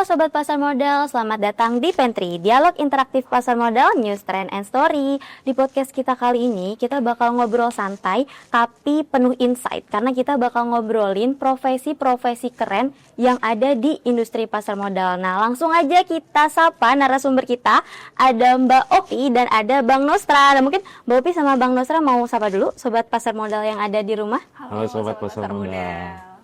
Halo Sobat Pasar Modal, selamat datang di Pantry, dialog interaktif pasar modal, news, trend, and story. Di podcast kita kali ini, kita bakal ngobrol santai, tapi penuh insight. Karena kita bakal ngobrolin profesi-profesi keren yang ada di industri pasar modal. Nah, langsung aja kita sapa narasumber kita. Ada Mbak Opi dan ada Bang Nostra. Nah, mungkin Mbak Opi sama Bang Nostra mau sapa dulu Sobat Pasar Modal yang ada di rumah. Halo Sobat Pasar Modal.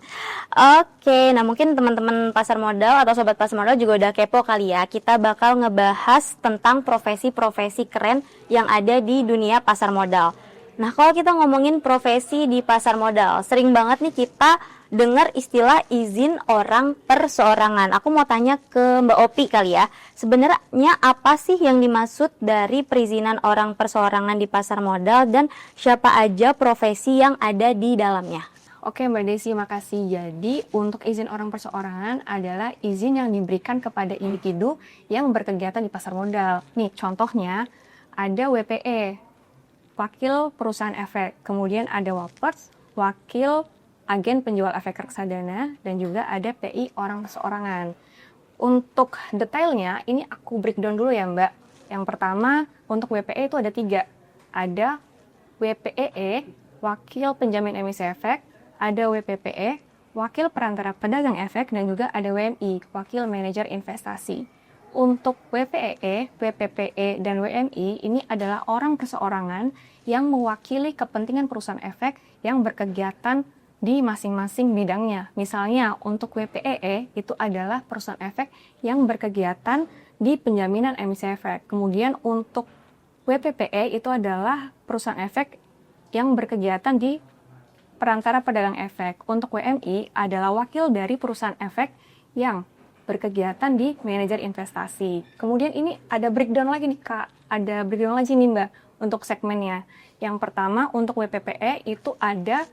Oke, nah mungkin teman-teman pasar modal atau sobat pasar modal juga udah kepo kali ya. Kita bakal ngebahas tentang profesi-profesi keren yang ada di dunia pasar modal. Nah, kalau kita ngomongin profesi di pasar modal, sering banget nih kita dengar istilah izin orang perseorangan. Aku mau tanya ke Mbak Opi kali ya. Sebenarnya apa sih yang dimaksud dari perizinan orang perseorangan di pasar modal dan siapa aja profesi yang ada di dalamnya? Oke Mbak Desi, makasih. Jadi untuk izin orang perseorangan adalah izin yang diberikan kepada individu yang berkegiatan di pasar modal. Nih contohnya ada WPE, wakil perusahaan efek, kemudian ada WAPERS, wakil agen penjual efek reksadana, dan juga ada PI orang perseorangan. Untuk detailnya ini aku breakdown dulu ya Mbak. Yang pertama untuk WPE itu ada 3. Ada WPEE, wakil penjamin emisi efek, ada WPPE, wakil perantara pedagang efek, dan juga ada WMI, wakil manajer investasi. Untuk WPEE, WPPE, dan WMI ini adalah orang perseorangan yang mewakili kepentingan perusahaan efek yang berkegiatan di masing-masing bidangnya. Misalnya untuk WPEE itu adalah perusahaan efek yang berkegiatan di penjaminan emisi efek. Kemudian untuk WPPE itu adalah perusahaan efek yang berkegiatan di perantara pedagang efek. Untuk WMI adalah wakil dari perusahaan efek yang berkegiatan di manajer investasi. Kemudian ini ada breakdown lagi nih Kak, ada breakdown lagi nih Mbak untuk segmennya. Yang pertama untuk WPPE itu ada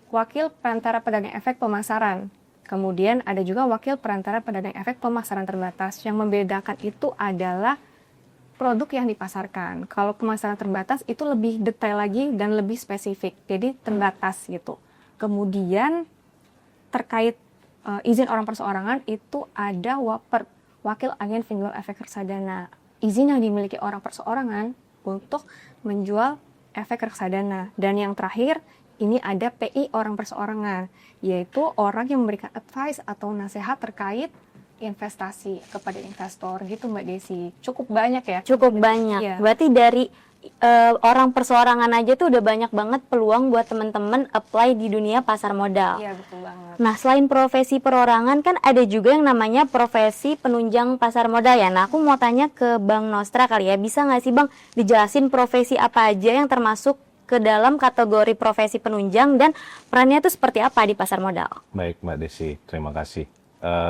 wakil perantara pedagang efek pemasaran. Kemudian ada juga wakil perantara pedagang efek pemasaran terbatas. Yang membedakan itu adalah produk yang dipasarkan. Kalau pemasaran terbatas itu lebih detail lagi dan lebih spesifik, jadi terbatas gitu. Kemudian terkait izin orang perseorangan itu ada WAPER, wakil agen penjual efek reksadana. Izin yang dimiliki orang perseorangan untuk menjual efek reksadana. Dan yang terakhir ini ada PI orang perseorangan, yaitu orang yang memberikan advice atau nasihat terkait investasi kepada investor gitu Mbak Desi. Cukup banyak ya? Cukup banyak. Ya. Berarti dari orang perseorangan aja tuh udah banyak banget peluang buat teman-teman apply di dunia pasar modal. Iya, betul banget. Nah, selain profesi perorangan kan ada juga yang namanya profesi penunjang pasar modal ya. Nah, aku mau tanya ke Bang Nostra kali ya. Bisa nggak sih Bang dijelasin profesi apa aja yang termasuk ke dalam kategori profesi penunjang dan perannya itu seperti apa di pasar modal? Baik Mbak Desi, terima kasih.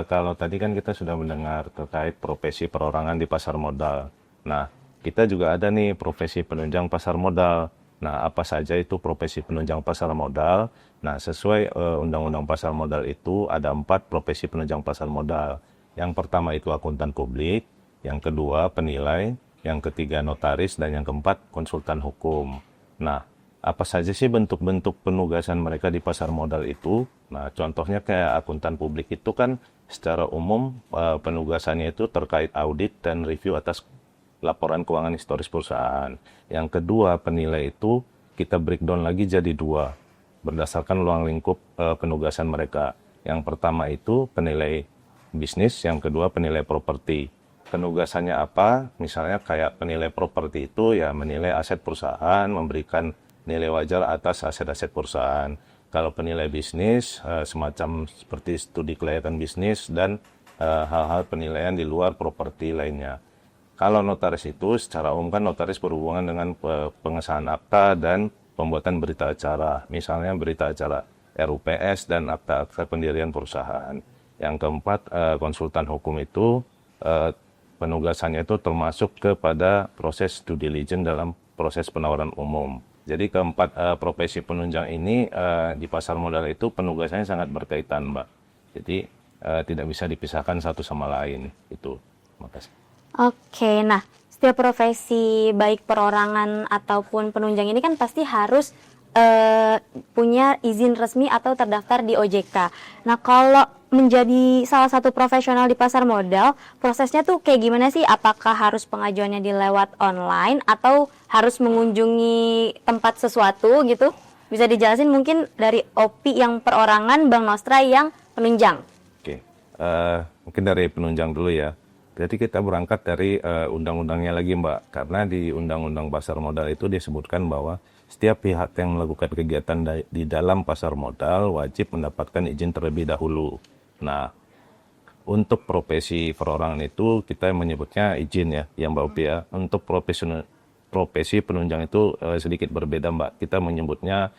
Kalau tadi kan kita sudah mendengar terkait profesi perorangan di pasar modal. Nah, kita juga ada nih profesi penunjang pasar modal. Nah, apa saja itu profesi penunjang pasar modal? Nah, sesuai Undang-Undang Pasar Modal itu ada 4 profesi penunjang pasar modal. Yang pertama itu akuntan publik, yang kedua penilai, yang ketiga notaris, dan yang keempat konsultan hukum. Nah, apa saja sih bentuk-bentuk penugasan mereka di pasar modal itu? Nah, contohnya kayak akuntan publik itu kan secara umum penugasannya itu terkait audit dan review atas laporan keuangan historis perusahaan. Yang kedua, penilai itu kita breakdown lagi jadi 2 berdasarkan ruang lingkup penugasan mereka. Yang pertama itu penilai bisnis, yang kedua penilai properti. Penugasannya apa? Misalnya kayak penilai properti itu ya menilai aset perusahaan, memberikan nilai wajar atas aset-aset perusahaan. Kalau penilai bisnis, semacam seperti studi kelayakan bisnis dan hal-hal penilaian di luar properti lainnya. Kalau notaris itu secara umum kan notaris berhubungan dengan pengesahan akta dan pembuatan berita acara. Misalnya berita acara RUPS dan akta-akta pendirian perusahaan. Yang keempat, konsultan hukum itu penugasannya itu termasuk kepada proses due diligence dalam proses penawaran umum. Jadi keempat profesi penunjang ini di pasar modal itu penugasannya sangat berkaitan, Mbak. Jadi tidak bisa dipisahkan satu sama lain. Itu. Terima kasih. Oke, nah setiap profesi baik perorangan ataupun penunjang ini kan pasti harus punya izin resmi atau terdaftar di OJK. Nah, kalau menjadi salah satu profesional di pasar modal, prosesnya tuh kayak gimana sih? Apakah harus pengajuannya dilewat online atau harus mengunjungi tempat sesuatu gitu? Bisa dijelasin mungkin dari OPI yang perorangan, Bank Nostra yang penunjang. Oke, mungkin dari penunjang dulu ya. Jadi kita berangkat dari undang-undangnya lagi Mbak, karena di Undang-Undang Pasar Modal itu disebutkan bahwa setiap pihak yang melakukan kegiatan di dalam pasar modal wajib mendapatkan izin terlebih dahulu. Nah, untuk profesi perorangan itu kita menyebutnya izin ya, yang Mbak Upi ya. Untuk profesi penunjang itu sedikit berbeda Mbak. Kita menyebutnya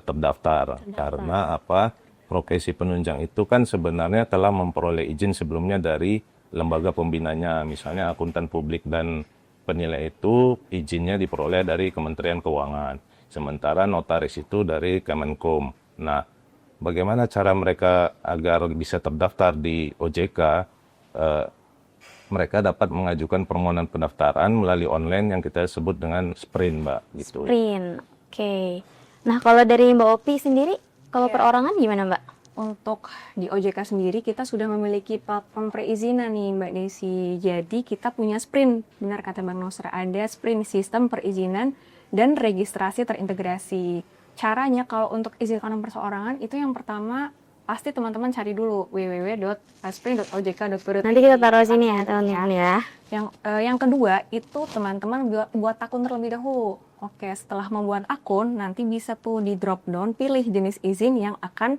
terdaftar. Karena apa? Profesi penunjang itu kan sebenarnya telah memperoleh izin sebelumnya dari lembaga pembinanya, misalnya akuntan publik dan penilai itu izinnya diperoleh dari Kementerian Keuangan. Sementara notaris itu dari Kemenkum. Nah, bagaimana cara mereka agar bisa terdaftar di OJK? Mereka dapat mengajukan permohonan pendaftaran melalui online yang kita sebut dengan sprint, Mbak. Gitu. Sprint, oke. Nah, kalau dari Mbak Opi sendiri, kalau perorangan gimana Mbak? Untuk di OJK sendiri kita sudah memiliki platform perizinan nih Mbak Desi. Jadi kita punya sprint, benar kata Bank Nostra, ada sprint sistem perizinan dan registrasi terintegrasi. Caranya kalau untuk izin orang perseorangan itu yang pertama pasti teman-teman cari dulu www.sprint.ojk.go.id. Nanti kita taruh sini ya teman-teman ya. Yang kedua itu teman-teman buat akun terlebih dahulu. Oke, setelah membuat akun nanti bisa tuh di drop down pilih jenis izin yang akan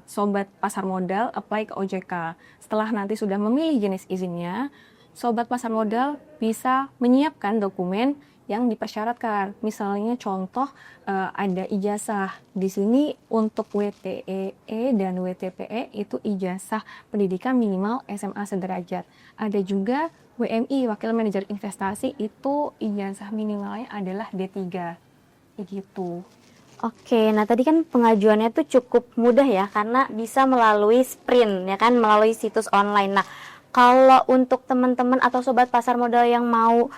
sobat pasar modal apply ke OJK. Setelah nanti sudah memilih jenis izinnya, sobat pasar modal bisa menyiapkan dokumen yang dipersyaratkan. Misalnya contoh ada ijazah. Di sini untuk WTEE dan WTPE itu ijazah pendidikan minimal SMA sederajat. Ada juga WMI, Wakil Manajer Investasi, itu ijazah minimalnya adalah D3. Begitu. Oke, nah tadi kan pengajuannya tuh cukup mudah ya, karena bisa melalui sprint, ya kan, melalui situs online. Nah, kalau untuk teman-teman atau sobat pasar modal yang mau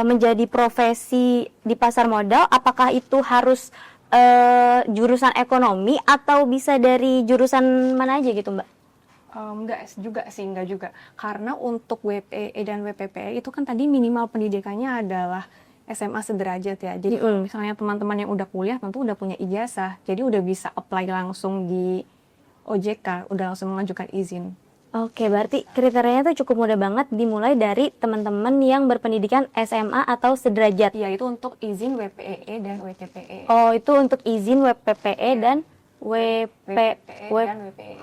menjadi profesi di pasar modal, apakah itu harus jurusan ekonomi atau bisa dari jurusan mana aja gitu, Mbak? Enggak juga. Karena untuk WPE dan WPPE itu kan tadi minimal pendidikannya adalah SMA sederajat ya. Jadi misalnya teman-teman yang udah kuliah tentu udah punya ijazah. Jadi udah bisa apply langsung di OJK, udah langsung mengajukan izin. Oke, berarti kriterianya tuh cukup mudah banget, dimulai dari teman-teman yang berpendidikan SMA atau sederajat. Iya, itu untuk izin WPEE dan WTPE. Oh, itu untuk izin WPPE dan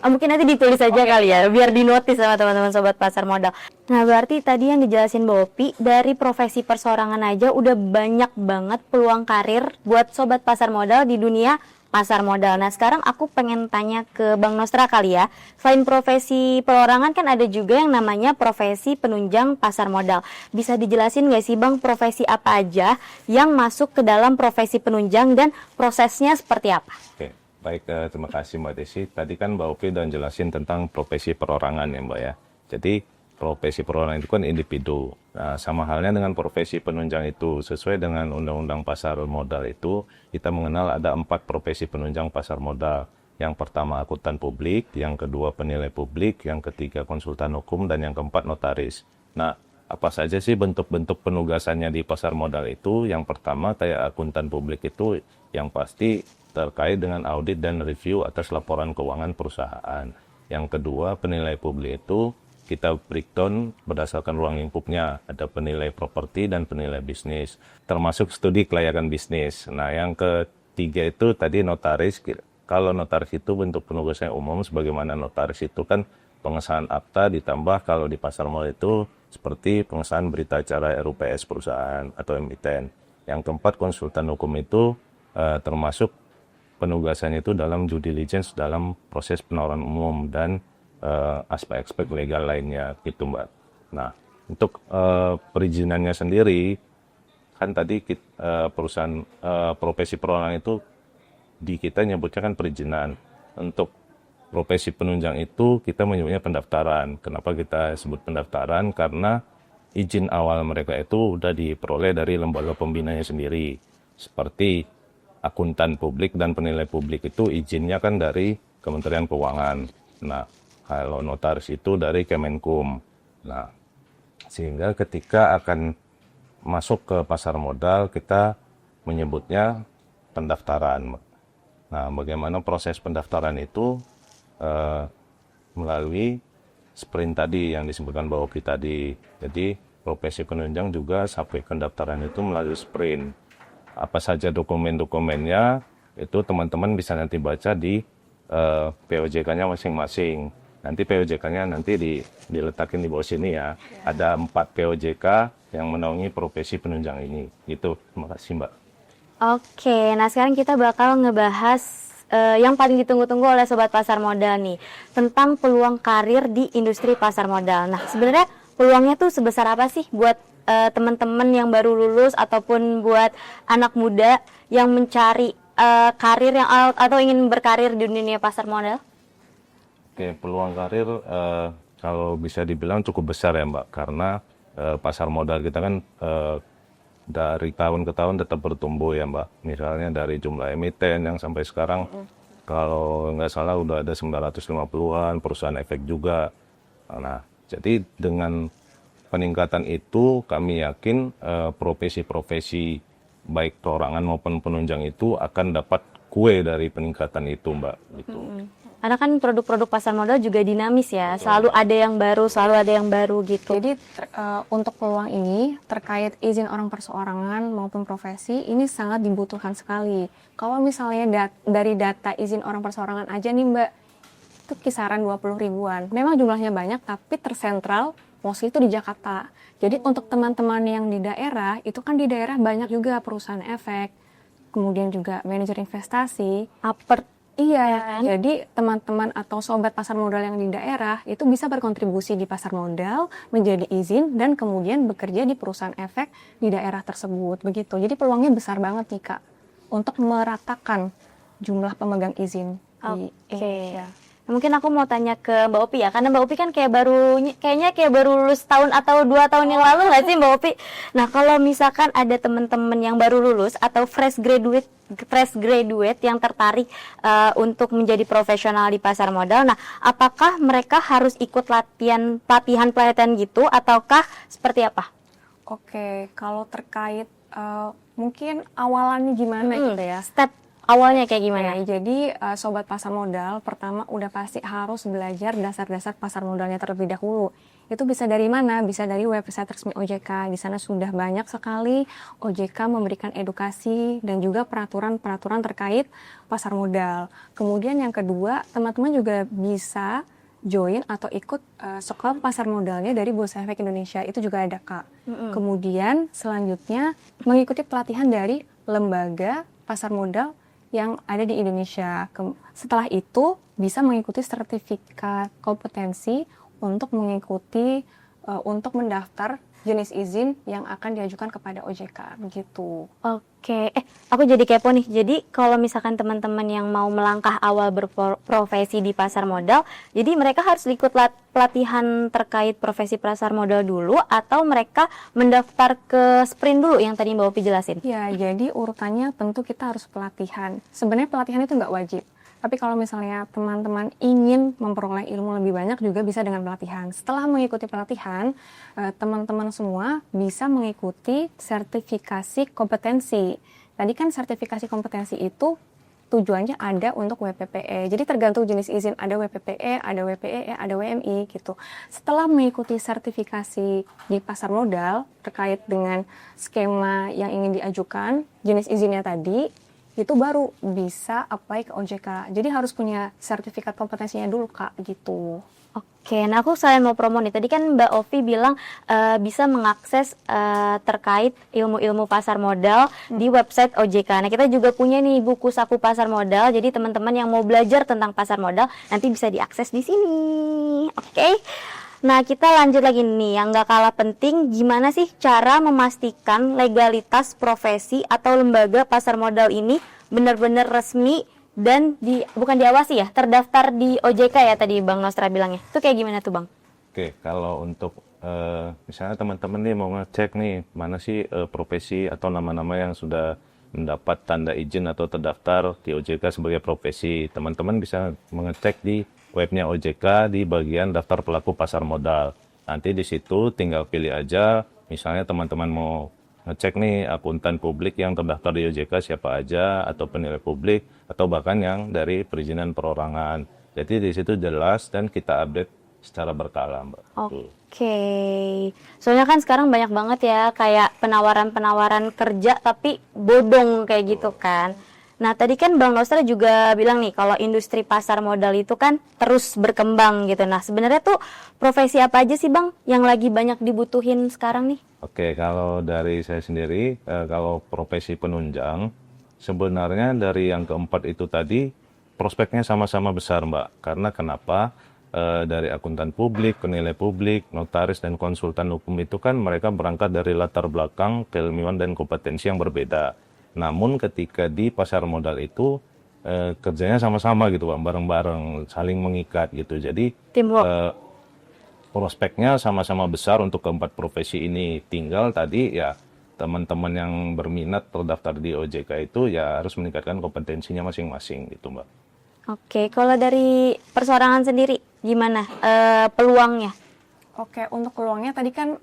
mungkin nanti ditulis aja kali ya, biar dinotis sama teman-teman sobat pasar modal. Nah, berarti tadi yang dijelasin Mbak Opi, dari profesi perseorangan aja udah banyak banget peluang karir buat sobat pasar modal di dunia pasar modal. Nah, sekarang aku pengen tanya ke Bank Nostra kali ya. Selain profesi perorangan kan ada juga yang namanya profesi penunjang pasar modal. Bisa dijelasin nggak sih Bang, profesi apa aja yang masuk ke dalam profesi penunjang dan prosesnya seperti apa? Oke. Baik, terima kasih Mbak Desi. Tadi kan Mbak Upi udah jelasin tentang profesi perorangan ya Mbak ya. Jadi profesi perorangan itu kan individu. Nah, sama halnya dengan profesi penunjang itu. Sesuai dengan Undang-Undang Pasar Modal itu, kita mengenal ada 4 profesi penunjang pasar modal. Yang pertama akuntan publik, yang kedua penilai publik, yang ketiga konsultan hukum, dan yang keempat notaris. Nah, apa saja sih bentuk-bentuk penugasannya di pasar modal itu? Yang pertama kayak akuntan publik itu yang pasti terkait dengan audit dan review atas laporan keuangan perusahaan. Yang kedua, penilai publik itu kita breakdown berdasarkan ruang lingkupnya. Ada penilai properti dan penilai bisnis, termasuk studi kelayakan bisnis. Nah, yang ketiga itu tadi notaris. Kalau notaris itu bentuk penugasannya umum, sebagaimana notaris itu kan pengesahan akta, ditambah kalau di pasar modal itu seperti pengesahan berita acara RUPS perusahaan atau emiten. Yang keempat, konsultan hukum itu termasuk penugasannya itu dalam due diligence dalam proses penawaran umum dan aspek-aspek legal lainnya gitu Mbak. Nah, untuk perizinannya sendiri kan tadi perusahaan profesi perorangan itu di kita nyebutnya kan perizinan. Untuk profesi penunjang itu kita menyebutnya pendaftaran. Kenapa kita sebut pendaftaran? Karena izin awal mereka itu udah diperoleh dari lembaga pembinanya sendiri. Seperti akuntan publik dan penilai publik itu izinnya kan dari Kementerian Keuangan. Nah, Kalau notaris itu dari Kemenkum. Nah, sehingga ketika akan masuk ke pasar modal, kita menyebutnya pendaftaran. Nah, bagaimana proses pendaftaran itu melalui sprint tadi yang disebutkan Mbak Opi tadi. Jadi, profesi penunjang juga sampai pendaftaran itu melalui sprint. Apa saja dokumen-dokumennya, itu teman-teman bisa nanti baca di POJK-nya masing-masing. Nanti POJK-nya nanti diletakin di bawah sini ya. Ada 4 POJK yang menaungi profesi penunjang ini. Gitu. Terima kasih, Mbak. Oke, nah sekarang kita bakal ngebahas yang paling ditunggu-tunggu oleh Sobat Pasar Modal nih, tentang peluang karir di industri pasar modal. Nah, sebenarnya peluangnya tuh sebesar apa sih buat teman-teman yang baru lulus ataupun buat anak muda yang mencari karir yang atau ingin berkarir di dunia pasar modal? Oke, peluang karir kalau bisa dibilang cukup besar ya Mbak, karena pasar modal kita kan dari tahun ke tahun tetap bertumbuh ya Mbak. Misalnya dari jumlah emiten yang sampai sekarang kalau nggak salah udah ada 950-an, perusahaan efek juga. Nah, jadi dengan peningkatan itu kami yakin profesi-profesi baik perorangan maupun penunjang itu akan dapat kue dari peningkatan itu Mbak. Gitu. Karena kan produk-produk pasar modal juga dinamis ya, selalu ada yang baru gitu. Jadi untuk peluang ini terkait izin orang perseorangan maupun profesi ini sangat dibutuhkan sekali. Kalau misalnya dari data izin orang perseorangan aja nih Mbak, itu kisaran 20 ribuan. Memang jumlahnya banyak tapi tersentral mostly itu di Jakarta. Jadi untuk teman-teman yang di daerah, itu kan di daerah banyak juga perusahaan efek, kemudian juga manajer investasi. Iya, jadi teman-teman atau sobat pasar modal yang di daerah itu bisa berkontribusi di pasar modal, menjadi izin, dan kemudian bekerja di perusahaan efek di daerah tersebut. Begitu. Jadi peluangnya besar banget nih Kak, untuk meratakan jumlah pemegang izin di Indonesia. Nah, mungkin aku mau tanya ke Mbak Opi ya, karena Mbak Opi kan kayaknya baru lulus tahun atau 2 tahun yang lalu nggak sih Mbak Opi? Nah, kalau misalkan ada teman-teman yang baru lulus atau fresh graduate yang tertarik untuk menjadi profesional di pasar modal, nah apakah mereka harus ikut pelatihan gitu ataukah seperti apa? Oke, kalau terkait mungkin awalannya gimana gitu ya? Step awalnya kayak gimana? Ya, jadi sobat pasar modal pertama udah pasti harus belajar dasar-dasar pasar modalnya terlebih dahulu. Itu bisa dari mana? Bisa dari website resmi OJK. Di sana sudah banyak sekali OJK memberikan edukasi dan juga peraturan-peraturan terkait pasar modal. Kemudian yang kedua, teman-teman juga bisa join atau ikut sekolah pasar modalnya dari Bursa Efek Indonesia. Itu juga ada Kak. Kemudian selanjutnya mengikuti pelatihan dari lembaga pasar modal yang ada di Indonesia. Setelah itu bisa mengikuti sertifikat kompetensi untuk mengikuti untuk mendaftar jenis izin yang akan diajukan kepada OJK begitu. Oke, aku jadi kepo nih. Jadi kalau misalkan teman-teman yang mau melangkah awal berprofesi di pasar modal, jadi mereka harus ikut pelatihan terkait profesi pasar modal dulu atau mereka mendaftar ke sprint dulu yang tadi Mbak Opi jelasin? Ya, jadi urutannya tentu kita harus pelatihan. Sebenarnya pelatihan itu nggak wajib. Tapi kalau misalnya teman-teman ingin memperoleh ilmu lebih banyak juga bisa dengan pelatihan. Setelah mengikuti pelatihan, teman-teman semua bisa mengikuti sertifikasi kompetensi. Tadi kan sertifikasi kompetensi itu tujuannya ada untuk WPPE. Jadi tergantung jenis izin, ada WPPE, ada WPEE, ada WMI gitu. Setelah mengikuti sertifikasi di pasar modal terkait dengan skema yang ingin diajukan, jenis izinnya tadi, itu baru bisa apply ke OJK. Jadi harus punya sertifikat kompetensinya dulu Kak, gitu. Oke, nah aku selain mau promo nih, tadi kan Mbak Ovi bilang bisa mengakses terkait ilmu-ilmu pasar modal di website OJK. Nah kita juga punya nih buku saku pasar modal, jadi teman-teman yang mau belajar tentang pasar modal nanti bisa diakses di sini. Oke. Nah kita lanjut lagi nih, yang gak kalah penting, gimana sih cara memastikan legalitas profesi atau lembaga pasar modal ini benar-benar resmi dan bukan diawasi ya, terdaftar di OJK ya tadi Bang Nostra bilangnya. Itu kayak gimana tuh Bang? Oke, kalau untuk misalnya teman-teman nih mau ngecek nih mana sih profesi atau nama-nama yang sudah mendapat tanda izin atau terdaftar di OJK sebagai profesi, teman-teman bisa mengecek di webnya OJK di bagian daftar pelaku pasar modal. Nanti di situ tinggal pilih aja, misalnya teman-teman mau ngecek nih akuntan publik yang terdaftar di OJK siapa aja, atau penilai publik, atau bahkan yang dari perizinan perorangan. Jadi di situ jelas dan kita update secara berkala, Mbak. Oke. Soalnya kan sekarang banyak banget ya kayak penawaran-penawaran kerja tapi bodong kayak gitu kan. Nah, tadi kan Bang Nostra juga bilang nih kalau industri pasar modal itu kan terus berkembang gitu. Nah, sebenarnya tuh profesi apa aja sih Bang yang lagi banyak dibutuhin sekarang nih? Oke, kalau dari saya sendiri, kalau profesi penunjang, sebenarnya dari yang keempat itu tadi, prospeknya sama-sama besar, Mbak. Karena kenapa? Dari akuntan publik, penilai publik, notaris, dan konsultan hukum itu kan mereka berangkat dari latar belakang, keilmuan, dan kompetensi yang berbeda. Namun ketika di pasar modal itu, kerjanya sama-sama gitu, Pak, bareng-bareng, saling mengikat gitu. Jadi, Teamwork. prospeknya sama-sama besar untuk keempat profesi ini. Tinggal tadi ya teman-teman yang berminat terdaftar di OJK itu ya harus meningkatkan kompetensinya masing-masing gitu, Mbak. Oke, kalau dari perseorangan sendiri gimana peluangnya? Oke, untuk peluangnya tadi kan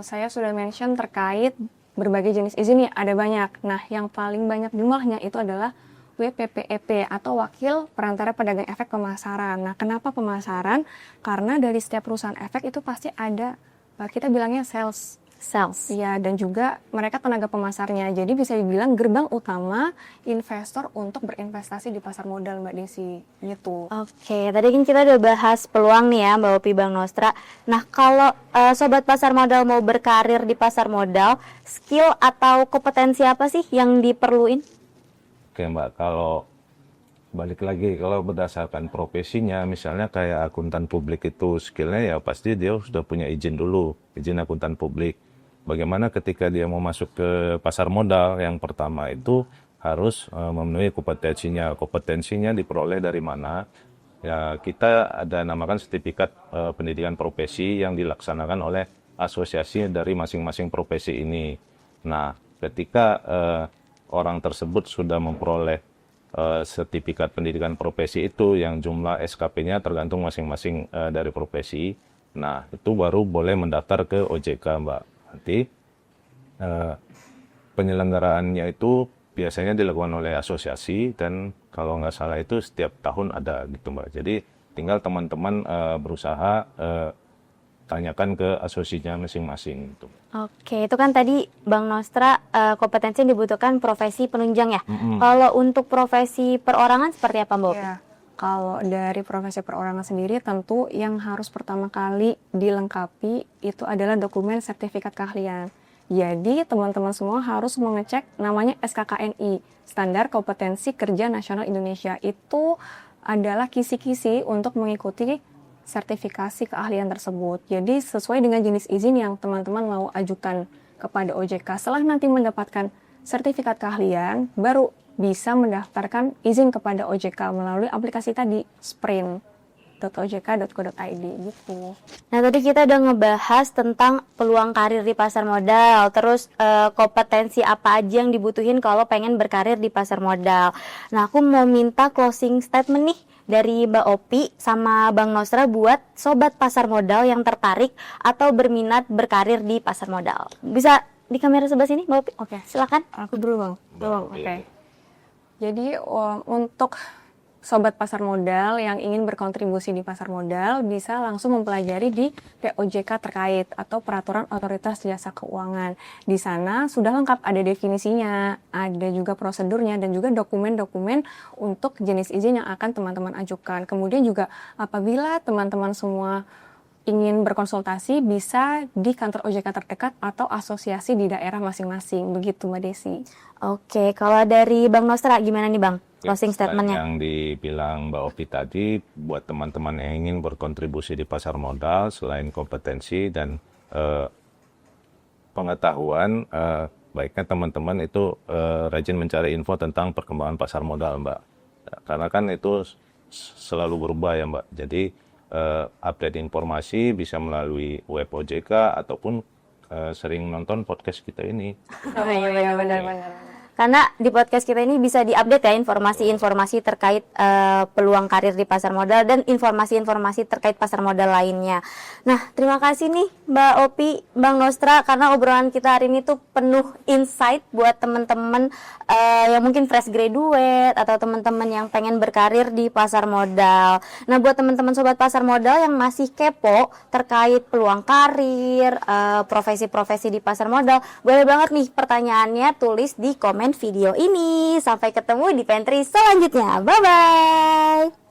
saya sudah mention terkait berbagai jenis izin ya, ada banyak. Nah, yang paling banyak jumlahnya itu adalah WPPEP atau Wakil Perantara Pedagang Efek Pemasaran. Nah, kenapa pemasaran? Karena dari setiap perusahaan efek itu pasti ada, kita bilangnya sales. Ya, dan juga mereka tenaga pemasarnya. Jadi bisa dibilang gerbang utama investor untuk berinvestasi di pasar modal, Mbak Desi. Gitu. Oke, tadi kan kita udah bahas peluang nih ya Mbak Opi, Bang Nostra. Nah, kalau sobat pasar modal mau berkarir di pasar modal, skill atau kompetensi apa sih yang diperluin? Oke, Mbak, kalau balik lagi, kalau berdasarkan profesinya, misalnya kayak akuntan publik itu skillnya ya pasti dia sudah punya izin dulu, izin akuntan publik. Bagaimana ketika dia mau masuk ke pasar modal, yang pertama itu harus memenuhi kompetensinya. Kompetensinya diperoleh dari mana? Ya, kita ada namakan sertifikat pendidikan profesi yang dilaksanakan oleh asosiasi dari masing-masing profesi ini. Nah, ketika orang tersebut sudah memperoleh sertifikat pendidikan profesi itu yang jumlah SKP-nya tergantung masing-masing dari profesi. Nah, itu baru boleh mendaftar ke OJK, Mbak. Nanti penyelenggaraannya itu biasanya dilakukan oleh asosiasi dan kalau nggak salah itu setiap tahun ada gitu, Mbak. Jadi tinggal teman-teman berusaha tanyakan ke asosiasinya masing-masing gitu. Oke, itu kan tadi Bang Nostra kompetensi yang dibutuhkan profesi penunjang ya. Kalau untuk profesi perorangan seperti apa, Mbak? Ya, kalau dari profesi perorangan sendiri tentu yang harus pertama kali dilengkapi itu adalah dokumen sertifikat keahlian. Jadi teman-teman semua harus mengecek namanya SKKNI, Standar Kompetensi Kerja Nasional Indonesia. Itu adalah kisi-kisi untuk mengikuti sertifikasi keahlian tersebut. Jadi sesuai dengan jenis izin yang teman-teman mau ajukan kepada OJK. Setelah nanti mendapatkan sertifikat keahlian, baru bisa mendaftarkan izin kepada OJK melalui aplikasi tadi, sprint.ojk.co.id gitu. Nah, tadi kita udah ngebahas tentang peluang karir di pasar modal, terus kompetensi apa aja yang dibutuhin kalau pengen berkarir di pasar modal. Nah, aku mau minta closing statement nih dari Mbak Opi sama Bang Nostra buat sobat pasar modal yang tertarik atau berminat berkarir di pasar modal. Bisa di kamera sebelah sini, Mbak Opi? Oke. Silakan. Aku dulu, Bang. Oke. Jadi untuk sobat pasar modal yang ingin berkontribusi di pasar modal bisa langsung mempelajari di POJK terkait atau Peraturan Otoritas Jasa Keuangan. Di sana sudah lengkap, ada definisinya, ada juga prosedurnya dan juga dokumen-dokumen untuk jenis izin yang akan teman-teman ajukan. Kemudian juga apabila teman-teman semua ingin berkonsultasi bisa di kantor OJK terdekat atau asosiasi di daerah masing-masing. Begitu, Mbak Desi. Oke, kalau dari Bang Nostra gimana nih Bang? Closing statementnya. Yang dibilang Mbak Opi tadi, buat teman-teman yang ingin berkontribusi di pasar modal, selain kompetensi dan pengetahuan, baiknya teman-teman itu rajin mencari info tentang perkembangan pasar modal, Mbak. Karena kan itu selalu berubah ya, Mbak. Jadi update informasi bisa melalui web OJK ataupun sering nonton podcast kita ini. Oh iya, benar-benar. karena di podcast kita ini bisa diupdate ya informasi-informasi terkait peluang karir di pasar modal dan informasi-informasi terkait pasar modal lainnya. Nah, terima kasih nih Mbak Opi, Bang Nostra, karena obrolan kita hari ini tuh penuh insight buat teman-teman yang mungkin fresh graduate atau teman-teman yang pengen berkarir di pasar modal. Nah, buat teman-teman sobat pasar modal yang masih kepo terkait peluang karir, profesi-profesi di pasar modal, boleh banget nih pertanyaannya tulis di komen video ini. Sampai ketemu di pantry selanjutnya. Bye-bye.